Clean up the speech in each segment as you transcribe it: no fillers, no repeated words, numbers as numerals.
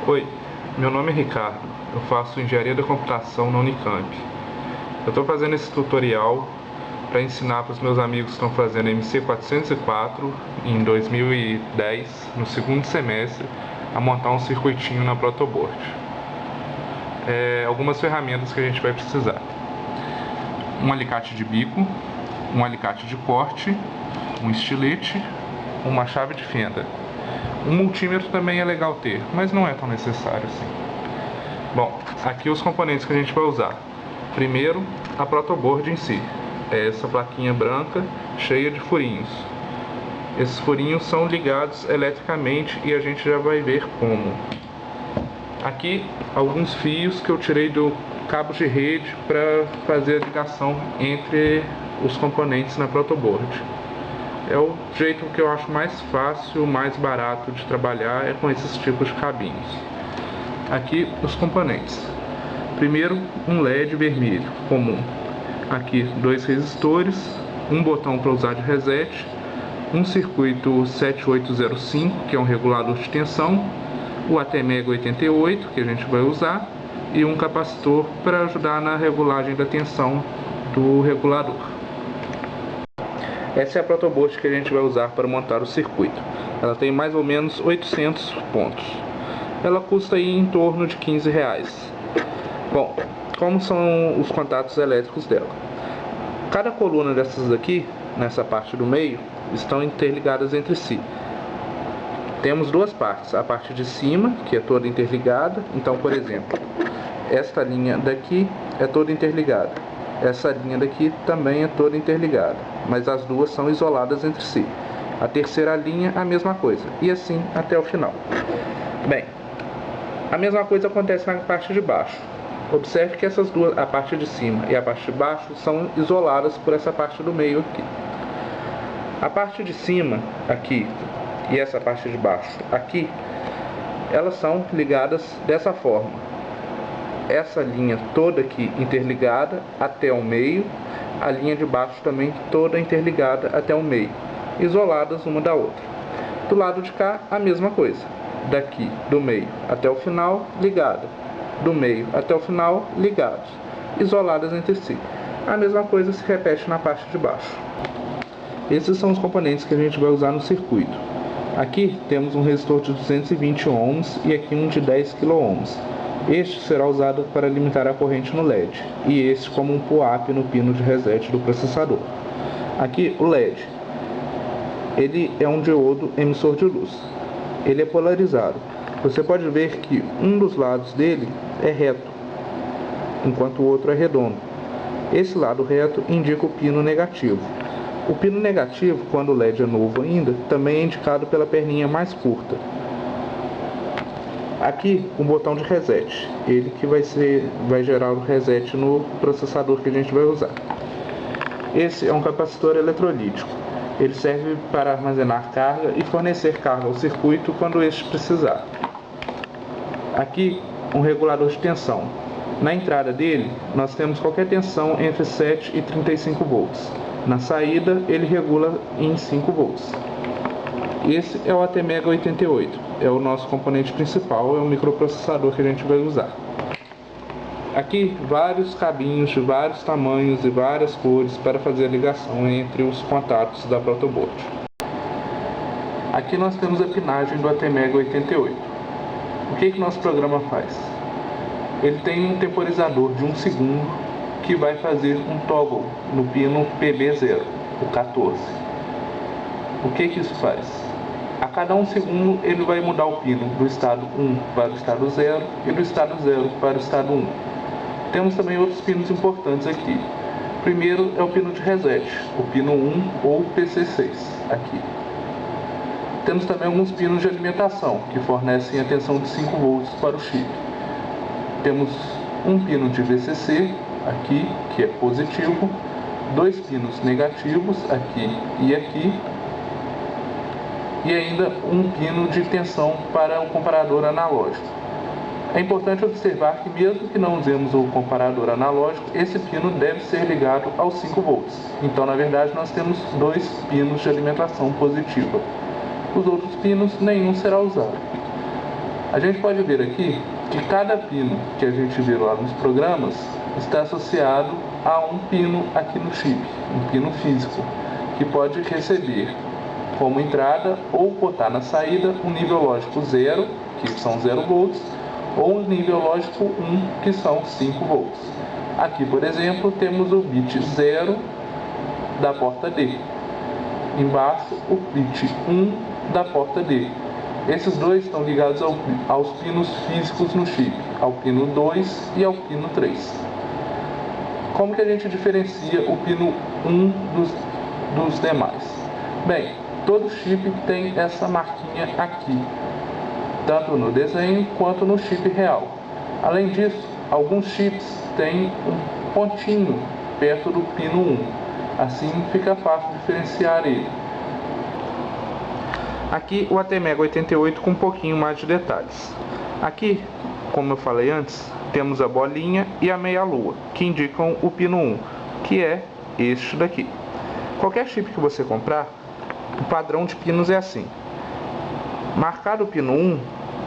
Oi, meu nome é Ricardo, eu faço Engenharia da Computação na Unicamp. Eu estou fazendo esse tutorial para ensinar para os meus amigos que estão fazendo MC 404 em 2010, no segundo semestre, a montar um circuitinho na protoboard. Algumas ferramentas que a gente vai precisar: um alicate de bico, um alicate de corte, um estilete, uma chave de fenda. Um multímetro também é legal ter, mas não é tão necessário assim. Bom, aqui os componentes que a gente vai usar. Primeiro, a protoboard em si. É essa plaquinha branca cheia de furinhos. Esses furinhos são ligados eletricamente e a gente já vai ver como. Aqui, alguns fios que eu tirei do cabo de rede para fazer a ligação entre os componentes na protoboard. É o jeito que eu acho mais fácil, mais barato de trabalhar, é com esses tipos de cabinhos. Aqui os componentes. Primeiro, um LED vermelho comum. Aqui 2 resistores, um botão para usar de reset, um circuito 7805, que é um regulador de tensão, o ATmega 88, que a gente vai usar, e um capacitor para ajudar na regulagem da tensão do regulador. Essa é a protoboard que a gente vai usar para montar o circuito. Ela tem mais ou menos 800 pontos. Ela custa aí em torno de R$15. Bom, como são os contatos elétricos dela? Cada coluna dessas aqui, nessa parte do meio, estão interligadas entre si. Temos duas partes, a parte de cima, que é toda interligada. Então, por exemplo, esta linha daqui é toda interligada. Essa linha daqui também é toda interligada, mas as duas são isoladas entre si. A terceira linha, a mesma coisa, e assim até o final. Bem, a mesma coisa acontece na parte de baixo. Observe que essas duas, a parte de cima e a parte de baixo, são isoladas por essa parte do meio aqui. A parte de cima, aqui, e essa parte de baixo, aqui, elas são ligadas dessa forma. Essa linha toda aqui interligada até o meio, a linha de baixo também toda interligada até o meio, isoladas uma da outra. Do lado de cá, a mesma coisa. Daqui, do meio até o final, ligada. Do meio até o final, ligados, isoladas entre si. A mesma coisa se repete na parte de baixo. Esses são os componentes que a gente vai usar no circuito. Aqui temos um resistor de 220 ohms e aqui um de 10 kΩ. Este será usado para limitar a corrente no LED, e este como um pull-up no pino de reset do processador. Aqui o LED, ele é um diodo emissor de luz. Ele é polarizado. Você pode ver que um dos lados dele é reto, enquanto o outro é redondo. Esse lado reto indica o pino negativo. O pino negativo, quando o LED é novo ainda, também é indicado pela perninha mais curta. Aqui, um botão de reset, ele que vai gerar o reset no processador que a gente vai usar. Esse é um capacitor eletrolítico. Ele serve para armazenar carga e fornecer carga ao circuito quando este precisar. Aqui, um regulador de tensão. Na entrada dele, nós temos qualquer tensão entre 7 e 35 volts. Na saída, ele regula em 5 volts. Esse é o ATmega 88, é o nosso componente principal, é o microprocessador que a gente vai usar. Aqui, vários cabinhos de vários tamanhos e várias cores para fazer a ligação entre os contatos da protoboard. Aqui nós temos a pinagem do ATmega 88. O que nosso programa faz? Ele tem um temporizador de 1 segundo que vai fazer um toggle no pino PB0, o 14. O que isso faz? A cada 1 segundo ele vai mudar o pino do estado 1 para o estado 0 e do estado 0 para o estado 1. Temos também outros pinos importantes aqui. Primeiro é o pino de reset, o pino 1 ou PC6 aqui. Temos também alguns pinos de alimentação que fornecem a tensão de 5 volts para o chip. Temos um pino de VCC aqui, que é positivo, 2 pinos negativos aqui e aqui, e ainda um pino de tensão para o comparador analógico. É importante observar que mesmo que não usemos o comparador analógico, esse pino deve ser ligado aos 5 volts. Então, na verdade, nós temos 2 pinos de alimentação positiva. Os outros pinos, nenhum será usado. A gente pode ver aqui que cada pino que a gente vê lá nos programas está associado a um pino aqui no chip, um pino físico, que pode receber como entrada ou botar na saída um nível lógico 0, que são 0 volts, ou um nível lógico 1, que são 5 volts. Aqui, por exemplo, temos o bit 0 da porta D. Embaixo, o bit 1 da porta D. Esses dois estão ligados aos pinos físicos no chip, ao pino 2 e ao pino 3. Como que a gente diferencia o pino 1 dos demais? Bem, todo chip tem essa marquinha aqui, tanto no desenho quanto no chip real. Além disso, alguns chips têm um pontinho perto do pino 1, assim fica fácil diferenciar ele. Aqui o ATmega 88 com um pouquinho mais de detalhes. Aqui, como eu falei antes, temos a bolinha e a meia-lua, que indicam o pino 1, que é este daqui. Qualquer chip que você comprar, o padrão de pinos é assim. Marcado o pino 1,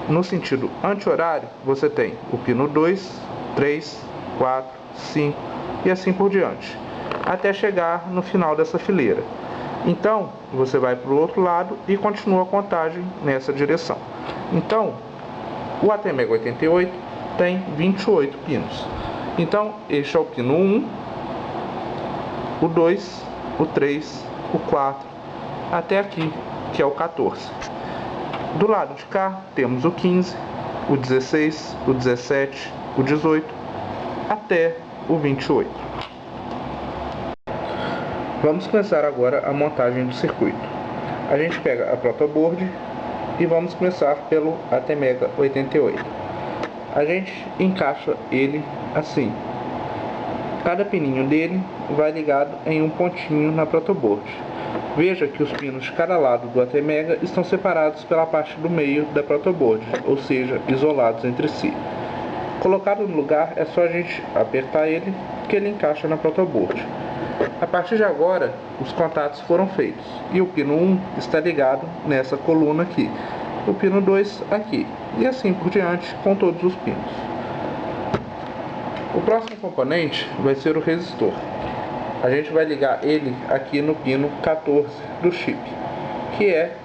no sentido anti-horário, você tem o pino 2, 3, 4, 5 e assim por diante, até chegar no final dessa fileira. Então, você vai para o outro lado e continua a contagem nessa direção. Então, o ATmega 88 tem 28 pinos. Então, este é o pino 1, o 2, o 3, o 4, até aqui, que é o 14. Do lado de cá, temos o 15, o 16, o 17, o 18, até o 28. Vamos começar agora a montagem do circuito. A gente pega a protoboard e vamos começar pelo ATmega 88. A gente encaixa ele assim. Cada pininho dele vai ligado em um pontinho na protoboard. Veja que os pinos de cada lado do ATmega estão separados pela parte do meio da protoboard, ou seja, isolados entre si. Colocado no lugar, é só a gente apertar ele que ele encaixa na protoboard. A partir de agora, os contatos foram feitos e o pino 1 está ligado nessa coluna aqui, o pino 2 aqui, e assim por diante com todos os pinos. O próximo componente vai ser o resistor. A gente vai ligar ele aqui no pino 14 do chip, que é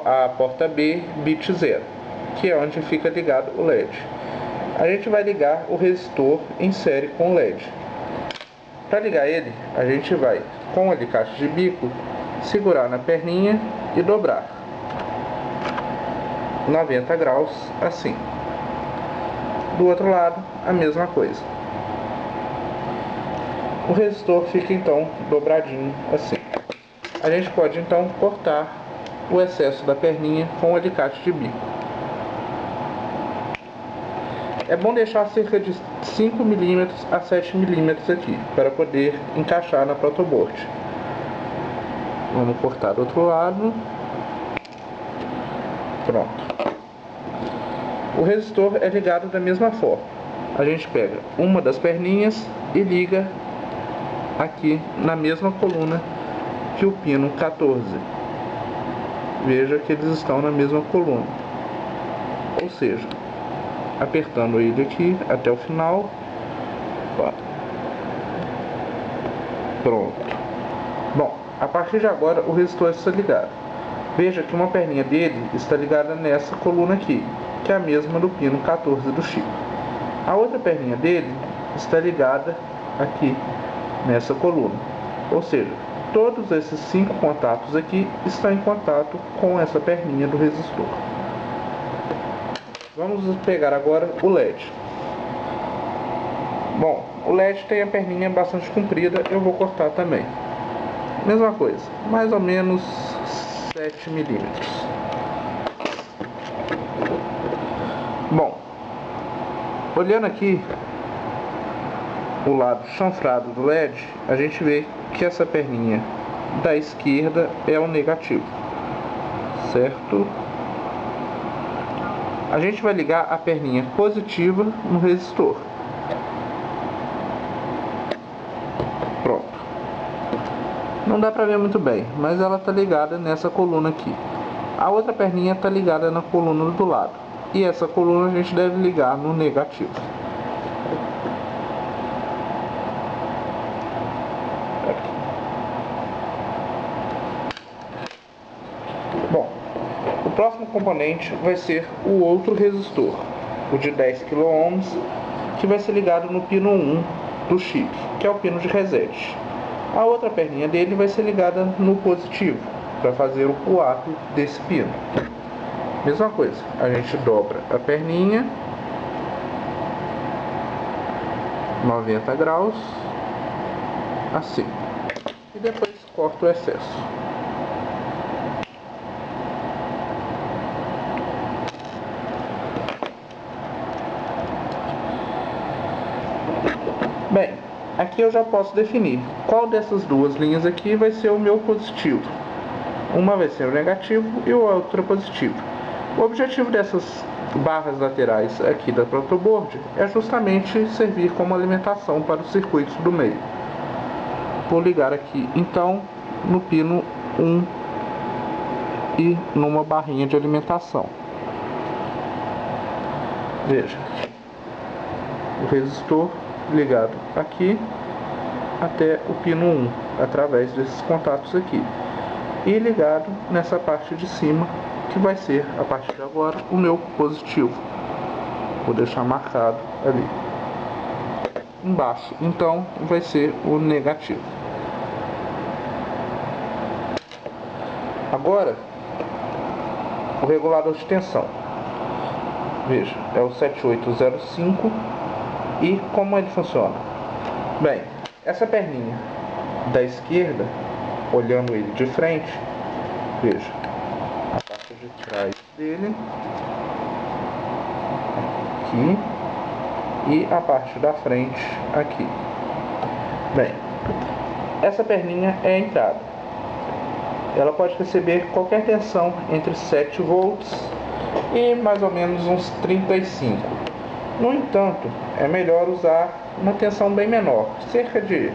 a porta B bit 0, que é onde fica ligado o LED. A gente vai ligar o resistor em série com o LED. Para ligar ele, a gente vai, com o alicate de bico, segurar na perninha e dobrar 90 graus, assim. Do outro lado, a mesma coisa. O resistor fica então dobradinho, assim. A gente pode então cortar o excesso da perninha com o alicate de bico. É bom deixar cerca de 5 mm a 7 mm aqui, para poder encaixar na protoboard. Vamos cortar do outro lado. Pronto. O resistor é ligado da mesma forma. A gente pega uma das perninhas e liga aqui na mesma coluna que o pino 14. Veja que eles estão na mesma coluna. Ou seja, apertando ele aqui até o final. Pronto. Bom, a partir de agora o resistor está ligado. Veja que uma perninha dele está ligada nessa coluna aqui, que é a mesma do pino 14 do chip. A outra perninha dele está ligada aqui nessa coluna. Ou seja, todos esses 5 contatos aqui estão em contato com essa perninha do resistor. Vamos pegar agora o LED. Bom, o LED tem a perninha bastante comprida, eu vou cortar também. Mesma coisa, mais ou menos 7 mm. Bom, olhando aqui o lado chanfrado do LED, a gente vê que essa perninha da esquerda é o negativo, certo? A gente vai ligar a perninha positiva no resistor. Pronto. Não dá pra ver muito bem, mas ela tá ligada nessa coluna aqui. A outra perninha tá ligada na coluna do lado. E essa coluna a gente deve ligar no negativo. Bom, o próximo componente vai ser o outro resistor, o de 10 kΩ, que vai ser ligado no pino 1 do chip, que é o pino de reset. A outra perninha dele vai ser ligada no positivo, para fazer o pull-up desse pino. Mesma coisa, a gente dobra a perninha 90 graus, assim, e depois corta o excesso. Bem, aqui eu já posso definir qual dessas duas linhas aqui vai ser o meu positivo. Uma vai ser o negativo e a outra positivo. O objetivo dessas barras laterais aqui da protoboard é justamente servir como alimentação para os circuitos do meio. Vou ligar aqui então no pino 1 e numa barrinha de alimentação. Veja, o resistor ligado aqui até o pino 1 através desses contatos aqui e ligado nessa parte de cima, que vai ser a partir de agora o meu positivo. Vou deixar marcado ali. Embaixo então vai ser o negativo. Agora o regulador de tensão, veja, é o 7805. E como ele funciona? Bem, essa perninha da esquerda, olhando ele de frente, veja, a parte de trás dele, aqui, e a parte da frente, aqui. Bem, essa perninha é a entrada. Ela pode receber qualquer tensão entre 7 volts e mais ou menos uns 35. No entanto, é melhor usar uma tensão bem menor, cerca de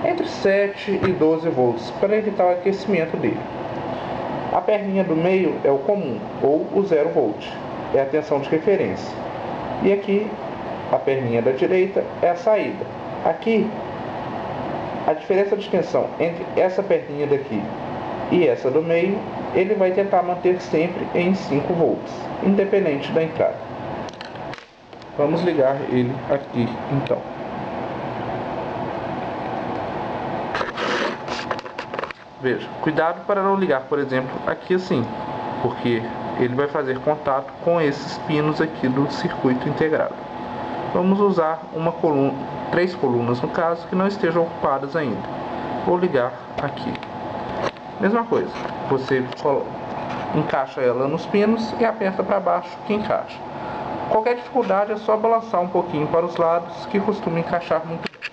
entre 7 e 12 volts, para evitar o aquecimento dele. A perninha do meio é o comum, ou o 0 volt, é a tensão de referência. E aqui, a perninha da direita é a saída. Aqui, a diferença de tensão entre essa perninha daqui e essa do meio, ele vai tentar manter sempre em 5 volts, independente da entrada. Vamos ligar ele aqui então. Veja, cuidado para não ligar, por exemplo, aqui assim, porque ele vai fazer contato com esses pinos aqui do circuito integrado. Vamos usar uma coluna, 3 colunas no caso, que não estejam ocupadas ainda. Vou ligar aqui. Mesma coisa, você encaixa ela nos pinos e aperta para baixo que encaixa. Qualquer dificuldade é só balançar um pouquinho para os lados, que costuma encaixar muito bem.